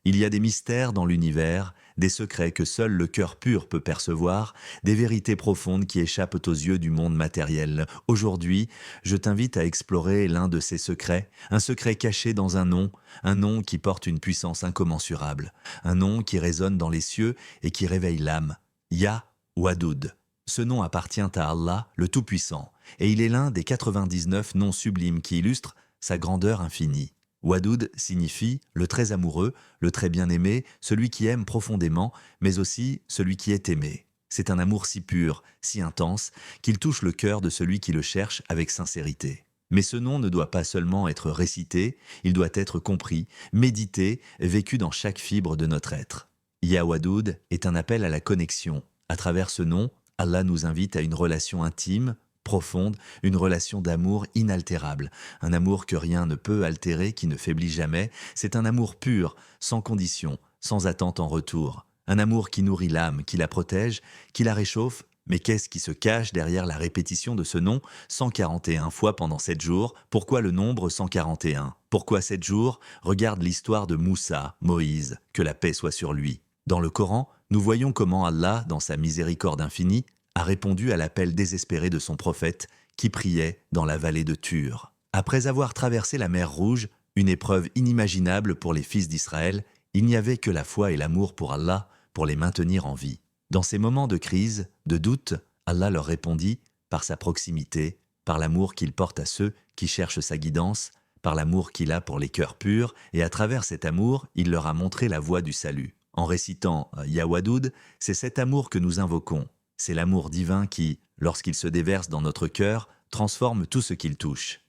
Il y a des mystères dans l'univers, des secrets que seul le cœur pur peut percevoir, des vérités profondes qui échappent aux yeux du monde matériel. Aujourd'hui, je t'invite à explorer l'un de ces secrets, un secret caché dans un nom qui porte une puissance incommensurable, un nom qui résonne dans les cieux et qui réveille l'âme. Ya Wadoud. Ce nom appartient à Allah, le Tout-Puissant, et il est l'un des 99 noms sublimes qui illustrent sa grandeur infinie. Wadoud signifie le très amoureux, le très bien-aimé, celui qui aime profondément, mais aussi celui qui est aimé. C'est un amour si pur, si intense, qu'il touche le cœur de celui qui le cherche avec sincérité. Mais ce nom ne doit pas seulement être récité, il doit être compris, médité, vécu dans chaque fibre de notre être. Ya Wadoud est un appel à la connexion. À travers ce nom, Allah nous invite à une relation intime, profonde, une relation d'amour inaltérable, un amour que rien ne peut altérer, qui ne faiblit jamais. C'est un amour pur, sans condition, sans attente en retour. Un amour qui nourrit l'âme, qui la protège, qui la réchauffe. Mais qu'est-ce qui se cache derrière la répétition de ce nom 141 fois pendant 7 jours? Pourquoi le nombre 141? Pourquoi 7 jours? Regarde l'histoire de Moussa, Moïse, que la paix soit sur lui. Dans le Coran, nous voyons comment Allah, dans sa miséricorde infinie, a répondu à l'appel désespéré de son prophète qui priait dans la vallée de Tur. Après avoir traversé la mer Rouge, une épreuve inimaginable pour les fils d'Israël, il n'y avait que la foi et l'amour pour Allah pour les maintenir en vie. Dans ces moments de crise, de doute, Allah leur répondit par sa proximité, par l'amour qu'il porte à ceux qui cherchent sa guidance, par l'amour qu'il a pour les cœurs purs, et à travers cet amour, il leur a montré la voie du salut. En récitant Ya Wadoud, c'est cet amour que nous invoquons. C'est l'amour divin qui, lorsqu'il se déverse dans notre cœur, transforme tout ce qu'il touche.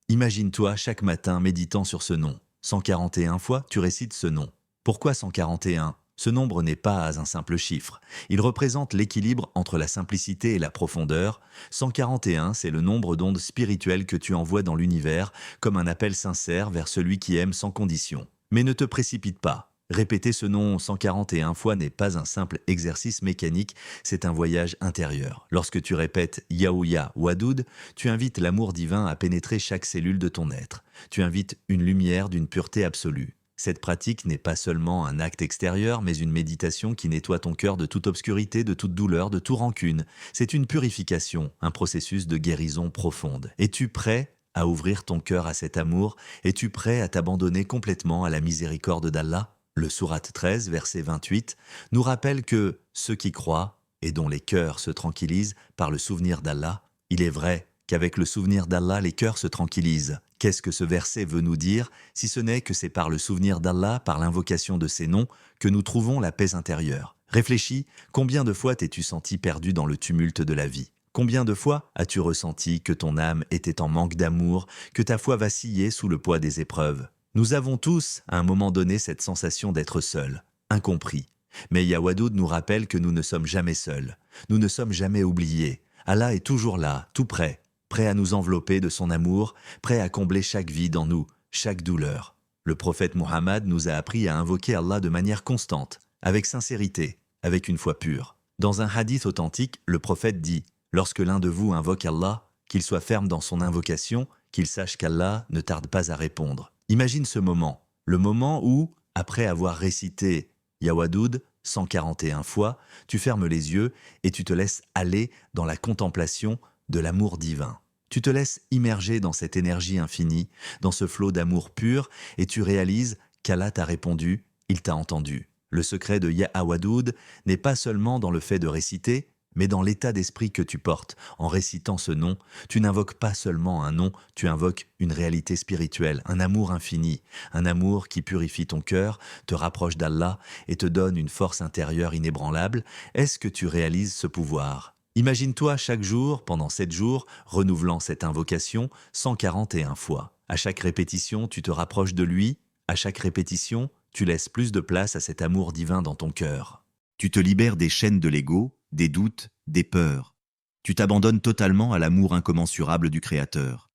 Imagine-toi chaque matin méditant sur ce nom. 141 fois, tu récites ce nom. Pourquoi 141? Ce nombre n'est pas un simple chiffre. Il représente l'équilibre entre la simplicité et la profondeur. 141, c'est le nombre d'ondes spirituelles que tu envoies dans l'univers, comme un appel sincère vers celui qui aime sans condition. Mais ne te précipite pas. Répéter ce nom 141 fois n'est pas un simple exercice mécanique, c'est un voyage intérieur. Lorsque tu répètes Yaouya Wadoud, tu invites l'amour divin à pénétrer chaque cellule de ton être. Tu invites une lumière d'une pureté absolue. Cette pratique n'est pas seulement un acte extérieur, mais une méditation qui nettoie ton cœur de toute obscurité, de toute douleur, de toute rancune. C'est une purification, un processus de guérison profonde. Es-tu prêt à ouvrir ton cœur à cet amour? Es-tu prêt à t'abandonner complètement à la miséricorde d'Allah? Le sourate 13, verset 28, nous rappelle que ceux qui croient et dont les cœurs se tranquillisent par le souvenir d'Allah, il est vrai qu'avec le souvenir d'Allah, les cœurs se tranquillisent. Qu'est-ce que ce verset veut nous dire, si ce n'est que c'est par le souvenir d'Allah, par l'invocation de ses noms, que nous trouvons la paix intérieure? Réfléchis, combien de fois t'es-tu senti perdu dans le tumulte de la vie? Combien de fois as-tu ressenti que ton âme était en manque d'amour, que ta foi vacillait sous le poids des épreuves? Nous avons tous, à un moment donné, cette sensation d'être seuls, incompris. Mais Ya Wadoud nous rappelle que nous ne sommes jamais seuls. Nous ne sommes jamais oubliés. Allah est toujours là, tout prêt, prêt à nous envelopper de son amour, prêt à combler chaque vide en nous, chaque douleur. Le prophète Mohammed nous a appris à invoquer Allah de manière constante, avec sincérité, avec une foi pure. Dans un hadith authentique, le prophète dit « Lorsque l'un de vous invoque Allah, qu'il soit ferme dans son invocation, qu'il sache qu'Allah ne tarde pas à répondre. » Imagine ce moment, le moment où, après avoir récité Ya Wadoud 141 fois, tu fermes les yeux et tu te laisses aller dans la contemplation de l'amour divin. Tu te laisses immerger dans cette énergie infinie, dans ce flot d'amour pur, et tu réalises qu'Allah t'a répondu, il t'a entendu. Le secret de Ya Wadoud n'est pas seulement dans le fait de réciter, mais dans l'état d'esprit que tu portes. En récitant ce nom, tu n'invoques pas seulement un nom, tu invoques une réalité spirituelle, un amour infini, un amour qui purifie ton cœur, te rapproche d'Allah et te donne une force intérieure inébranlable. Est-ce que tu réalises ce pouvoir? Imagine-toi chaque jour, pendant 7 jours, renouvelant cette invocation 141 fois. À chaque répétition, tu te rapproches de lui. À chaque répétition, tu laisses plus de place à cet amour divin dans ton cœur. Tu te libères des chaînes de l'ego, des doutes, des peurs. Tu t'abandonnes totalement à l'amour incommensurable du Créateur.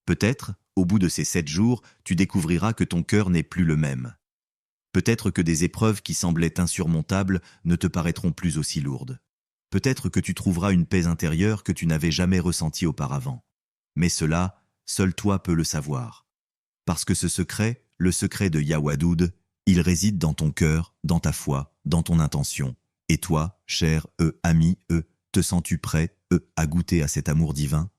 Peut-être, au bout de ces 7 jours, tu découvriras que ton cœur n'est plus le même. Peut-être que des épreuves qui semblaient insurmontables ne te paraîtront plus aussi lourdes. Peut-être que tu trouveras une paix intérieure que tu n'avais jamais ressentie auparavant. Mais cela, seul toi peux le savoir. Parce que ce secret, le secret de Ya Wadoud, Il réside dans ton cœur, dans ta foi, dans ton intention. Et toi, cher ami, te sens-tu prêt, à goûter à cet amour divin?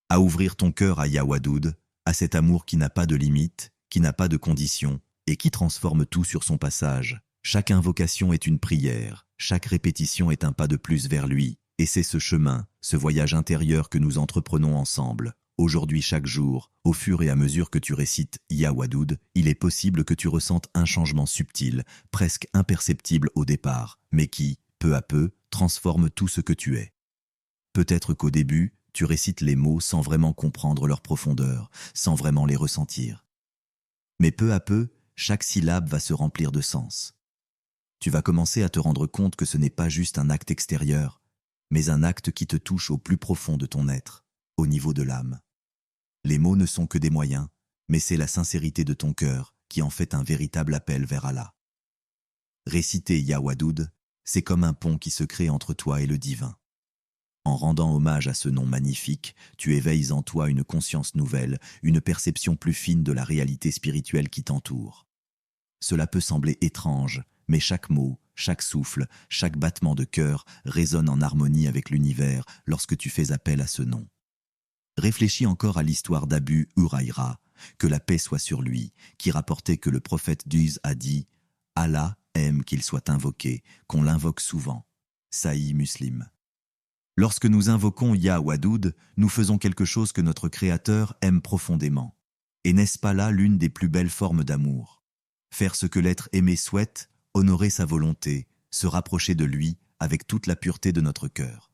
À ouvrir ton cœur à Yawadoud, à cet amour qui n'a pas de limite, qui n'a pas de condition, et qui transforme tout sur son passage. Chaque invocation est une prière, chaque répétition est un pas de plus vers lui, et c'est ce chemin, ce voyage intérieur que nous entreprenons ensemble. Aujourd'hui, chaque jour, au fur et à mesure que tu récites Yawadoud, il est possible que tu ressentes un changement subtil, presque imperceptible au départ, mais qui, peu à peu, transforme tout ce que tu es. Peut-être qu'au début, tu récites les mots sans vraiment comprendre leur profondeur, sans vraiment les ressentir. Mais peu à peu, chaque syllabe va se remplir de sens. Tu vas commencer à te rendre compte que ce n'est pas juste un acte extérieur, mais un acte qui te touche au plus profond de ton être, au niveau de l'âme. Les mots ne sont que des moyens, mais c'est la sincérité de ton cœur qui en fait un véritable appel vers Allah. Réciter Yawadoud, c'est comme un pont qui se crée entre toi et le divin. En rendant hommage à ce nom magnifique, tu éveilles en toi une conscience nouvelle, une perception plus fine de la réalité spirituelle qui t'entoure. Cela peut sembler étrange, mais chaque mot, chaque souffle, chaque battement de cœur résonne en harmonie avec l'univers lorsque tu fais appel à ce nom. Réfléchis encore à l'histoire d'Abu Huraïra, que la paix soit sur lui, qui rapportait que le prophète Duz a dit « Allah aime qu'il soit invoqué, qu'on l'invoque souvent ». Sahih Muslim. Lorsque nous invoquons Yawadoud, nous faisons quelque chose que notre Créateur aime profondément. Et n'est-ce pas là l'une des plus belles formes d'amour? Faire ce que l'être aimé souhaite, honorer sa volonté, se rapprocher de lui avec toute la pureté de notre cœur.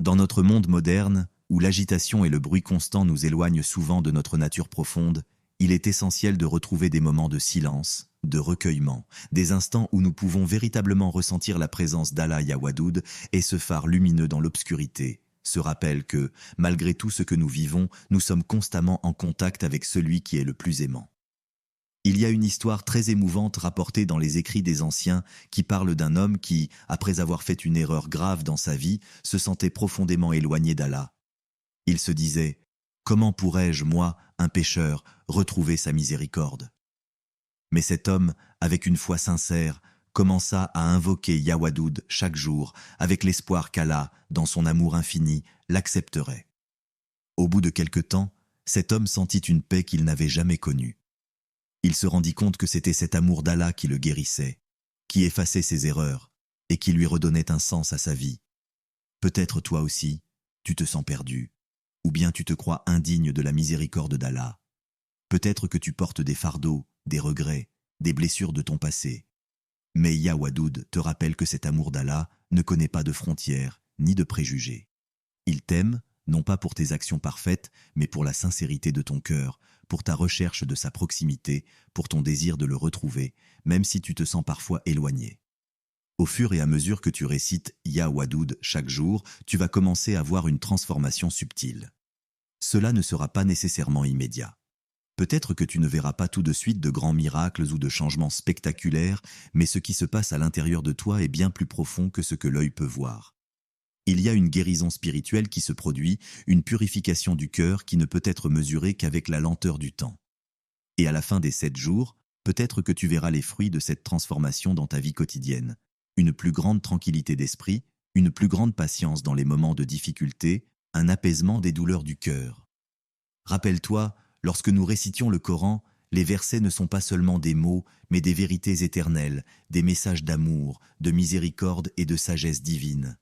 Dans notre monde moderne, où l'agitation et le bruit constant nous éloignent souvent de notre nature profonde, il est essentiel de retrouver des moments de silence, de recueillement, des instants où nous pouvons véritablement ressentir la présence d'Allah Yawadoud et ce phare lumineux dans l'obscurité, ce rappel que, malgré tout ce que nous vivons, nous sommes constamment en contact avec celui qui est le plus aimant. Il y a une histoire très émouvante rapportée dans les écrits des anciens qui parle d'un homme qui, après avoir fait une erreur grave dans sa vie, se sentait profondément éloigné d'Allah. Il se disait « Comment pourrais-je, moi, un pécheur, retrouver sa miséricorde ?» Mais cet homme, avec une foi sincère, commença à invoquer Yawadoud chaque jour, avec l'espoir qu'Allah, dans son amour infini, l'accepterait. Au bout de quelque temps, cet homme sentit une paix qu'il n'avait jamais connue. Il se rendit compte que c'était cet amour d'Allah qui le guérissait, qui effaçait ses erreurs et qui lui redonnait un sens à sa vie. Peut-être toi aussi, tu te sens perdu, ou bien tu te crois indigne de la miséricorde d'Allah. Peut-être que tu portes des fardeaux, des regrets, des blessures de ton passé. Mais Yawadoud te rappelle que cet amour d'Allah ne connaît pas de frontières ni de préjugés. Il t'aime, non pas pour tes actions parfaites, mais pour la sincérité de ton cœur, pour ta recherche de sa proximité, pour ton désir de le retrouver, même si tu te sens parfois éloigné. Au fur et à mesure que tu récites Yawadoud chaque jour, tu vas commencer à voir une transformation subtile. Cela ne sera pas nécessairement immédiat. Peut-être que tu ne verras pas tout de suite de grands miracles ou de changements spectaculaires, mais ce qui se passe à l'intérieur de toi est bien plus profond que ce que l'œil peut voir. Il y a une guérison spirituelle qui se produit, une purification du cœur qui ne peut être mesurée qu'avec la lenteur du temps. Et à la fin des 7 jours, peut-être que tu verras les fruits de cette transformation dans ta vie quotidienne. Une plus grande tranquillité d'esprit, une plus grande patience dans les moments de difficulté, un apaisement des douleurs du cœur. Rappelle-toi, lorsque nous récitions le Coran, les versets ne sont pas seulement des mots, mais des vérités éternelles, des messages d'amour, de miséricorde et de sagesse divine.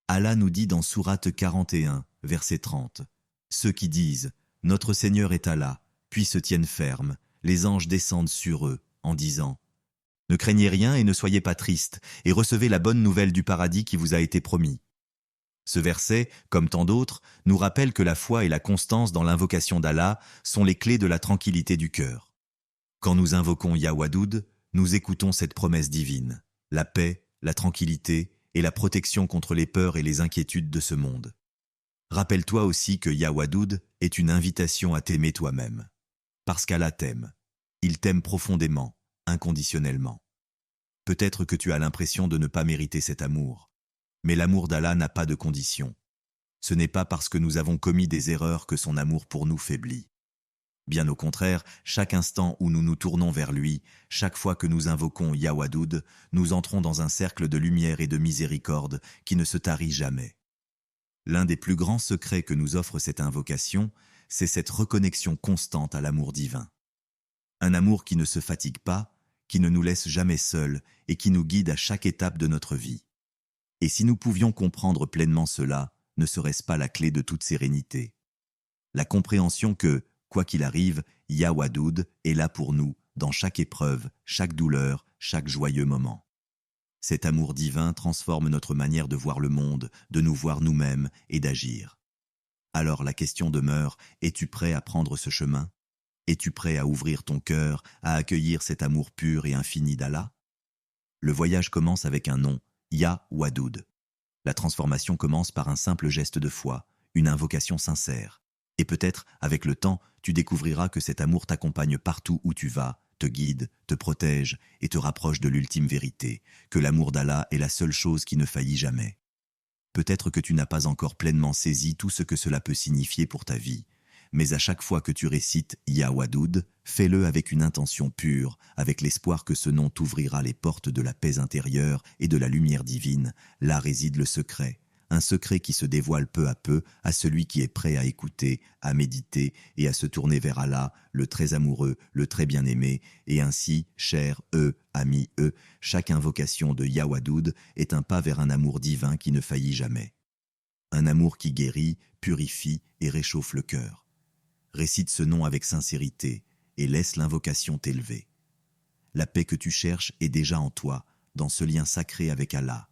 Allah nous dit dans Sourate 41, verset 30, « Ceux qui disent « Notre Seigneur est Allah », puis se tiennent fermes, les anges descendent sur eux, en disant « Ne craignez rien et ne soyez pas tristes, et recevez la bonne nouvelle du paradis qui vous a été promis. » Ce verset, comme tant d'autres, nous rappelle que la foi et la constance dans l'invocation d'Allah sont les clés de la tranquillité du cœur. Quand nous invoquons Yawadoud, nous écoutons cette promesse divine, la paix, la tranquillité et la protection contre les peurs et les inquiétudes de ce monde. Rappelle-toi aussi que Yawadoud est une invitation à t'aimer toi-même. Parce qu'Allah t'aime. Il t'aime profondément, inconditionnellement. Peut-être que tu as l'impression de ne pas mériter cet amour. Mais l'amour d'Allah n'a pas de condition. Ce n'est pas parce que nous avons commis des erreurs que son amour pour nous faiblit. Bien au contraire, chaque instant où nous nous tournons vers lui, chaque fois que nous invoquons Ya Wadoud, nous entrons dans un cercle de lumière et de miséricorde qui ne se tarit jamais. L'un des plus grands secrets que nous offre cette invocation, c'est cette reconnexion constante à l'amour divin. Un amour qui ne se fatigue pas, qui ne nous laisse jamais seuls et qui nous guide à chaque étape de notre vie. Et si nous pouvions comprendre pleinement cela, ne serait-ce pas la clé de toute sérénité? La compréhension que, quoi qu'il arrive, Ya Wadoud est là pour nous, dans chaque épreuve, chaque douleur, chaque joyeux moment. Cet amour divin transforme notre manière de voir le monde, de nous voir nous-mêmes et d'agir. Alors la question demeure, es-tu prêt à prendre ce chemin? Es-tu prêt à ouvrir ton cœur, à accueillir cet amour pur et infini d'Allah? Le voyage commence avec un nom, Ya Wadoud. La transformation commence par un simple geste de foi, une invocation sincère. Et peut-être, avec le temps, tu découvriras que cet amour t'accompagne partout où tu vas, te guide, te protège et te rapproche de l'ultime vérité, que l'amour d'Allah est la seule chose qui ne faillit jamais. Peut-être que tu n'as pas encore pleinement saisi tout ce que cela peut signifier pour ta vie, mais à chaque fois que tu récites Ya Wadoud, fais-le avec une intention pure, avec l'espoir que ce nom t'ouvrira les portes de la paix intérieure et de la lumière divine. Là réside le secret, un secret qui se dévoile peu à peu à celui qui est prêt à écouter, à méditer et à se tourner vers Allah, le très amoureux, le très bien-aimé, et ainsi, chers amis chaque invocation de Ya Wadoud est un pas vers un amour divin qui ne faillit jamais. Un amour qui guérit, purifie et réchauffe le cœur. Récite ce nom avec sincérité et laisse l'invocation t'élever. La paix que tu cherches est déjà en toi, dans ce lien sacré avec Allah.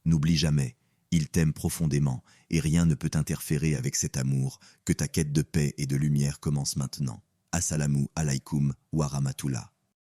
N'oublie jamais, il t'aime profondément et rien ne peut interférer avec cet amour, que ta quête de paix et de lumière commence maintenant. Assalamu alaikum wa rahmatullah.